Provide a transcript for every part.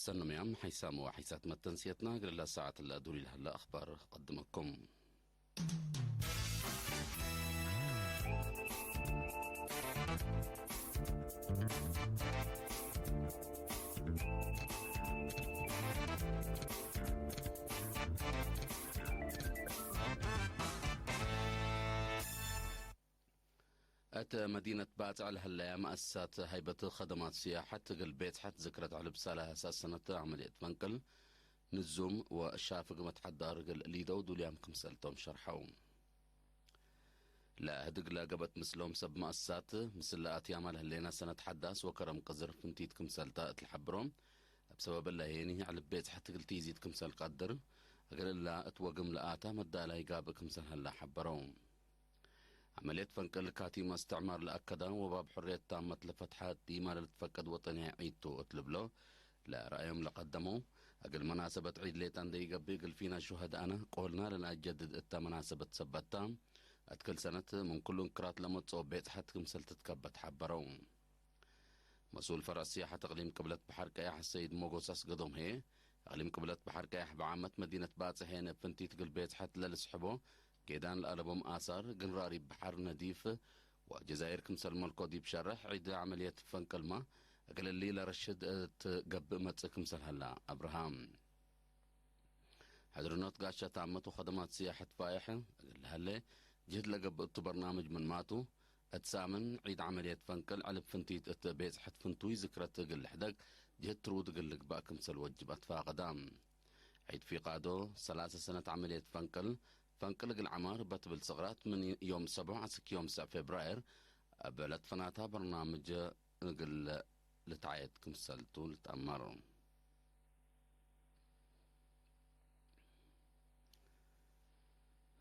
سنميام حيسام وحيسات متنسيتنا قل الله ساعة الأدوري لهلا أخبار قدمكم. أت مدينة باتع الهلا مؤسسات هيبة خدمات سياحة قلبيت حت ذكرت على بسالة أساس سنة عملية فنقل نزوم والشافق متحدار قل ليدو دوليام كمسلتهم شرحوم لا هدق لا قبت مثلهم سب مؤسسات مثل لا أتيامال هلينا سنة حداس وكرم قزر فنتيت كمسلتا الحبرهم بسبب الله هيني على بيت حتى قلتي يزيد كمسل قدر أقل لا أتوقم لآتا مدى لا يقاب كمسل هلا حبرهم عملية فنقل كاتيما استعمار لأكدا وباب حرية تامة لفتحات ديما لتفقد وطني عيدتو اطلب لا رأيهم لقدموا أقل مناسبة عيد ليتان دي قبي قل فينا شهدانا قولنا لنا أجدد إتا مناسبة سبتام أتكل سنة من كل انكرات لمتصو بيت حتكم سلتت كبت حبرون مسؤول فرع السياحة تقليم قبلة بحر كايح السيد موغوساس قدوم هي أقليم قبلة بحر كايح بعامة مدينة باتسحين بفنتي تقل بيت حت للسحبو كيدان الألبوم آثار قنراري بحر نديف وجزائر كمسل ملكو دي بشرح عيد عملية فنكلمة أقل الليلة رشد تقب متس كمسل هلا أبراهام حضرنوت قاشة تعمتو خدمات سياحة فايحة أقل هلا جهد لقب برنامج من ماتو اتسامن عيد عملية فنكل على بفنتيت اتبيت حت فنتوي ذكرت قل حدق جهد ترود قل لك باكم سل وجب أطفا قدام عيد في قادو 3 سنة عملية فنكل العمار بتبل صغرات من يوم 7 عسك يوم 7 فبراير بلد فناتها برنامج قل لتعيد كمسلتو لتأمرون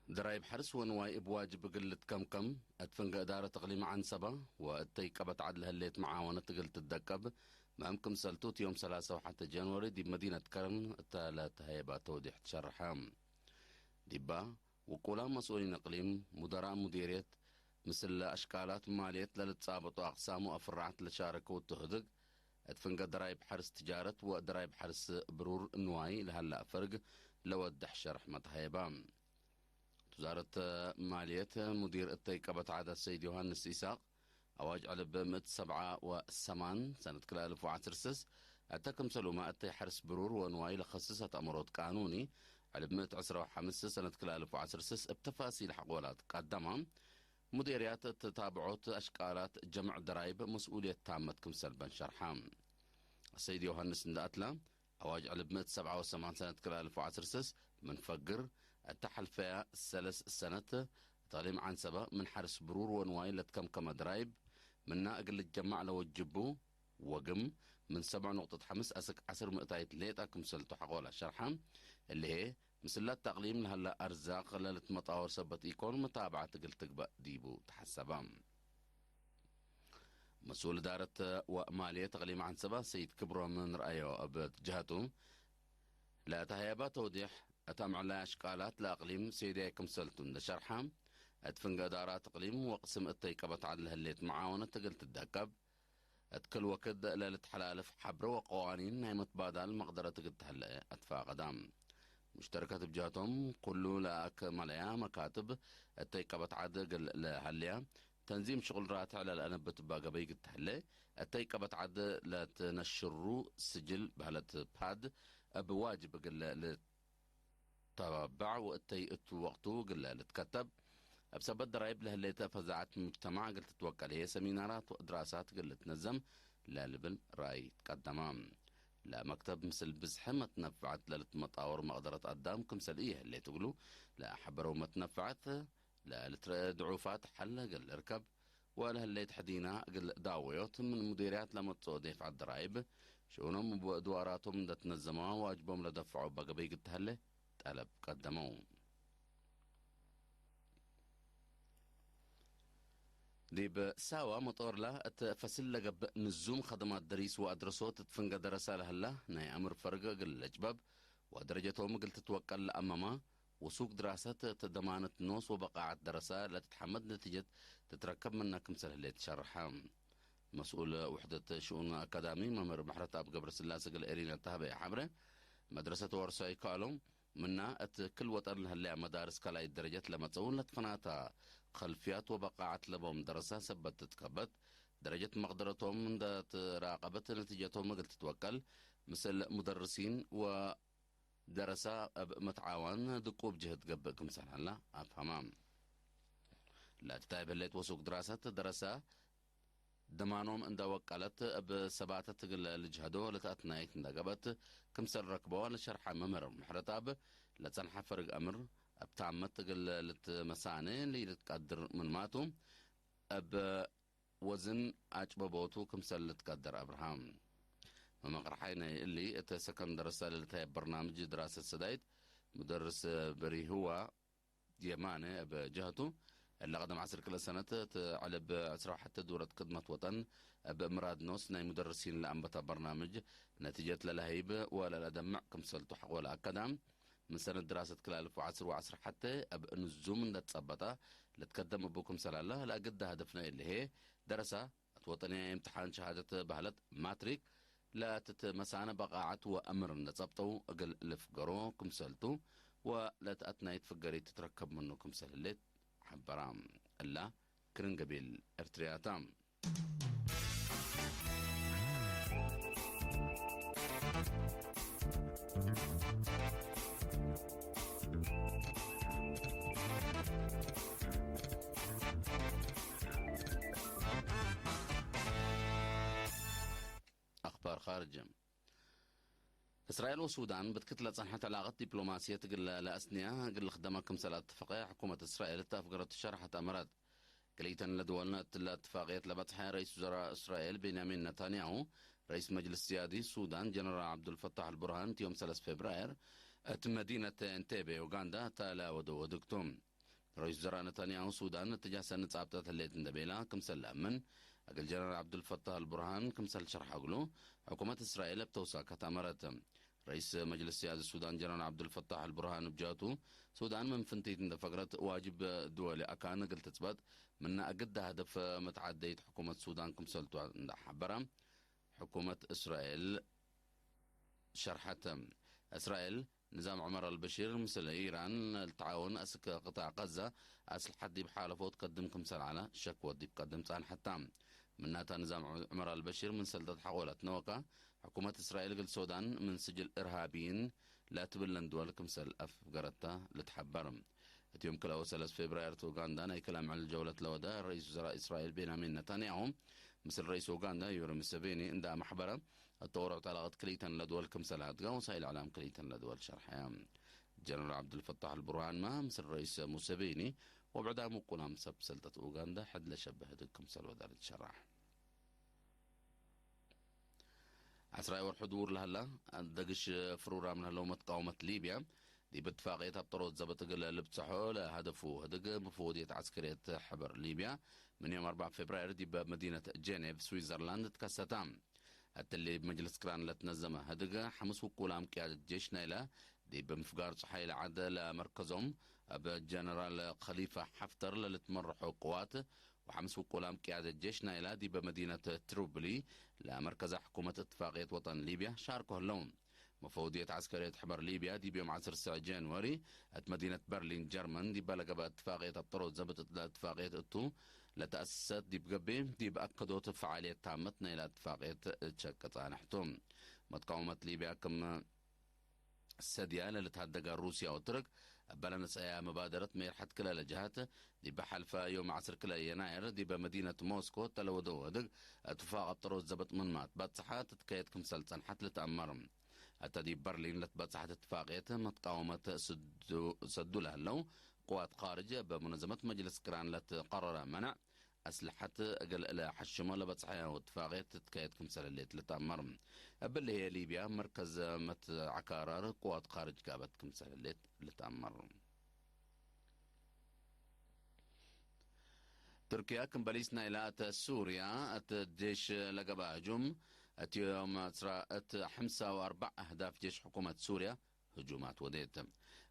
درايب حرس ونواي بواجب قلة كم اتفنق ادارة تقليم عن سبا واتيقبت عدل هليت معاونة قلت الدكب مامكم سلتوت يوم 3 وحتى جانوري دي بمدينة كرم التالات هيبا توضيح تشرحام ديبا وقولا مسؤولين اقليم مدراء مديرية مثل اشكالات مالية للتصابط واقسام وافرعت لشاركوا التهدق اتفنق درايب حرس تجارة ودرايب حرس برور نواي لهلا فرق لو الدح شرح متهيبام وزارة مالية مدير التيكبة عادة السيد يوهانس إساق أواج على بمت 87 سنة كلا 1010 أتكم سلوما التي حرس برور ونواي لخصصت أمرات قانوني على بمت 15 سنة كلا 1010 بتفاصيل حقولات قدما مديريات تتابعات أشكالات جمع درايب مسؤولية تامة كمسل بن شرحام السيد يوهانس نداتلا أواج على بمت 87 سنة كلا 1010 من فقر التحلفية الثلاث سنة تعليم عن سبا من حرس برور ونواي لتكم درايب منا أقل الجمع لو الجبو وقم من 7.5 أسك 10 مئتايت ليت أكم سلتو حقولا شرحا اللي هي مسلات تقليم لهلا أرزاق للت مطاور سبت إيكون متابعة تقل تقبأ ديبو تحسبام مسؤول دارة ومالية تقليم عن سبا سيد كبرو من رأيه بجهته لا تهيبا توضيح أتم على أشكالات لأقليم سيديكم سلتون لشرحام أتفنق دارات أقليم وقسم التيكبت عدل هليت معاونة تقلت الدكب أتكل وكد لالت حلالف حبر وقوانين نايمت بادال مقدرة تقلت هلا أتفا قدام مشتركة بجهتهم كله لأك مليا مكاتب التيكبت عدل لهليا تنظيم شغل راتع على الأنبة باقى بيقت هلا التيكبت عدل لتنشروا سجل بهلت باد بواجب قل تبع وقتي وقته قل تكتب بسبب الضرائب لهليتها فزعت مجتمع قلت تتوكل هي سمينارات ودراسات قل تنظم لا لبل رأي تقدمام لا مكتب مثل بزحة ما تنفعت للمطاور مقدرة قدام كمثل إيه اللي تقولوا لا حبروا ما تنفعت لا لتدعوفات حل قل اركب ولا اللي تحدينا قل داويوت من مديريات لما تصوديف على الضرائب شؤونهم وادواراتهم دا تنظموها واجبهم لدفعوا بقى بيقت هله طلب قدموا ديب ساوا مطور لا اتفصل لقب نزوم خدمات دريس وادرسوت تفنق درسة لهلا ناي امر فرقة قل الاجباب ودرجتهم قل تتوكل لأماما وسوق دراسات تضمانة نوس وبقاعة دراسة لا تتحمد نتيجة تتركب منها كمثل اللي تشرحها مسؤول وحدة شؤون أكاديمي ممر محرة أب قبر سلاسة الإيرين التهبي حبرة مدرسة ورساي قالوا منا كل وطن هلا مدارس كلا الدرجات لما تقول لتفناتا خلفيات وبقاعات لبهم درسها سبت تتكبت درجة مقدرتهم من راقبت نتيجتهم ما قلت تتوكل مثل مدرسين ودرسة متعاون دقوب جهد قبكم سنة لا أفهمام لا تتابع اللي توسوق دراسات درسة دمانهم عند وكالة بسبعة تقل الجهدو لتأتنايت ندقبت كم سر ركبوا لشرح ممر محرتاب لتنحى فرق أمر بتعمت تقل لتمساني اللي لتقدر من ماتو وزن أجببوتو كم سر لتقدر أبراهام ومقرحين اللي اتسكن درسة لتهي برنامج دراسة سدايد مدرس بري هو يماني بجهته اللي قدم عصر كل سنة على بعصر حتى دورة خدمة وطن بمراد نوس ناي مدرسين لأنبتا برنامج نتيجة للهيب ولا لدمع كم سلتو حق ولا أكادام من سنة دراسة كل 1010 وعصر حتى نزوم نتصبتا لتقدم بكم سلالة لا قد هدفنا اللي هي درسة وطنية امتحان شهادة بهلت ماتريك لا تتمسانا بقاعات وأمر نتصبتو أقل لفقرو كم سلتو ولا تأتنا يتفقري تتركب منو كم سلالات حبرام الله كرنقبيل ارترياتام أخبار خارج إسرائيل والسودان بتكتلة صنحة علاقات دبلوماسية تقل لأسنية قل خدمكم سلا اتفاقية حكومة إسرائيل اتفقرت شرحة أمرات كليتا لدولنا الاتفاقية لبطحة رئيس وزراء إسرائيل بنيامين نتنياهو رئيس مجلس سيادي السودان جنرال عبد الفتاح البرهان يوم 3 فبراير مدينة انتيبي أوغندا تالا ودو دكتوم رئيس وزراء نتنياهو السودان اتجاه سنة صعبتها الليت اندبيلا كم سلا من أقل جنرال عبد الفتاح البرهان كم سل شرح أقلو حكومة إسرائيل بتوساكة أمرت رئيس مجلس سيادة السودان جنرال عبد الفتاح البرهان بجاتو سودان من فنتيت فقرت واجب دولي أكان قلت تثبت من أقد هدف متعديت حكومة السودان كم سلتو حبرا حكومة إسرائيل شرحت إسرائيل نظام عمر البشير مثل إيران التعاون أسك قطاع غزة أسل حد بحالفه تقدم كمسل على شكوى دي بقدم صان حتى من ناتا نظام عمر البشير من سلطة حولت نوكا حكومة إسرائيل قل السودان من سجل إرهابيين لا تبلن دول كمسل أفقرتا لتحبرم يوم كلا 3 فبراير أوغندا ناي كلام على الجولة لودا رئيس وزراء إسرائيل بنيامين نتنياهو مثل رئيس أوغندا يوري مسافيني عند محبرة التورع علاقات كليتا لدول كمسل هاتقا وسائل إعلام كليتا لدول شرحها جنرال عبد الفتاح البرهان ما مثل رئيس موسافيني وبعدها مقولا مسب سلطة أوغندا حد لشبه كمسل ودار الشرح عسراء والحضور لهلا دقش فرورا من هلو متقاومة ليبيا دي باتفاقية بطرود زبط اللي بتصحو لهدفه هدق مفوضية عسكرية حبر ليبيا من يوم 4 فبراير دي بمدينة جنيف سويسرلاند تكستام حتى اللي بمجلس كران لتنظمه هدق حمس وقولام قيادة جيش نايلة دي بمفقار صحيل عدل مركزهم بجنرال خليفة حفتر لتمرحوا قوات وحمس وقولام قيادة جيش نايلة دي بمدينة تروبلي لمركز حكومة اتفاقية وطن ليبيا شاركوا اللون مفوضية عسكرية حبر ليبيا دي بيوم 10 جانوري مدينة برلين جرمن دي بلغ باتفاقية الطرود زبطت لاتفاقية التو لتأسست دي بقبي دي بأكدوت فعالية تامتنا إلى اتفاقية تشكت نحتم متقاومة ليبيا كم السديان اللي تهدق روسيا وترك بلنس مبادرة ميرحت كلا الجهات دي بحلفة يوم 10 كلا يناير دي بمدينة موسكو تلودو ودق اتفاق الطرود زبط من مات باتسحات تكيت كم سلطان حتى لتأمرم حتى دي برلين لتباتسحت اتفاقية متقاومة سدو لها اللو قوات خارجة بمنظمة مجلس كران لتقرر منع أسلحة أقل إلى حشمة لبتصحيها واتفاقية تكايد كمسال اللي تلتأمر باللي هي ليبيا مركز مت عكارار قوات خارج كابت كمسال اللي تلتأمر تركيا كمبليسنا إلى سوريا الجيش لقبا هجوم يوم 5 و4 أهداف جيش حكومة سوريا هجومات وديت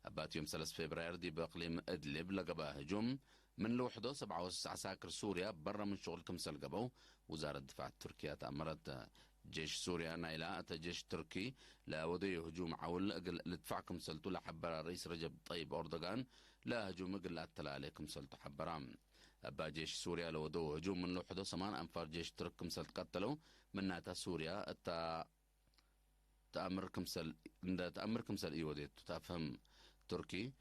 أبات يوم 3 فبراير دي بإقليم إدلب لقبا هجوم من لوحده 97 عساكر سوريا برا من شغل كمسل قبو. وزارة الدفاع التركية تأمرت جيش سوريا نايلا جيش تركي لا ودي هجوم عول لدفاع كمسلتو لحبر الرئيس رجب طيب أردوغان لا هجوم قل التلالي كمسلتو حبرام. أبا جيش سوريا لو دو هجوم من لوحده 8 أنفار جيش ترك كمسلت قتلوا منها سوريا تأمر كمسل إيوديت تفهم تركي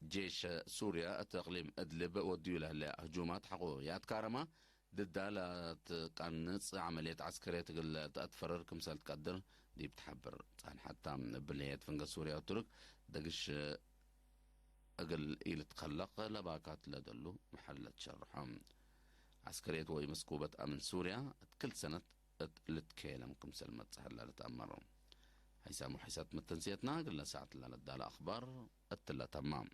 جيش سوريا التقليم أدلب وديو له هجومات حقوقيات كارما ضد لا تقنص عملية عسكرية تقل تأتفرر كمسل تقدر دي بتحبر حتى بليات فنجا سوريا والترك دقش أقل إيل تخلق لباكات لدلو محلة شرحهم عسكرية وي مسكوبة أمن سوريا كل سنة لتكيلم كمسل ما تسهل لتأمرهم حيسامو حيسات متنسيتنا قلنا ساعة لنا الدالة أخبار التلا تمام.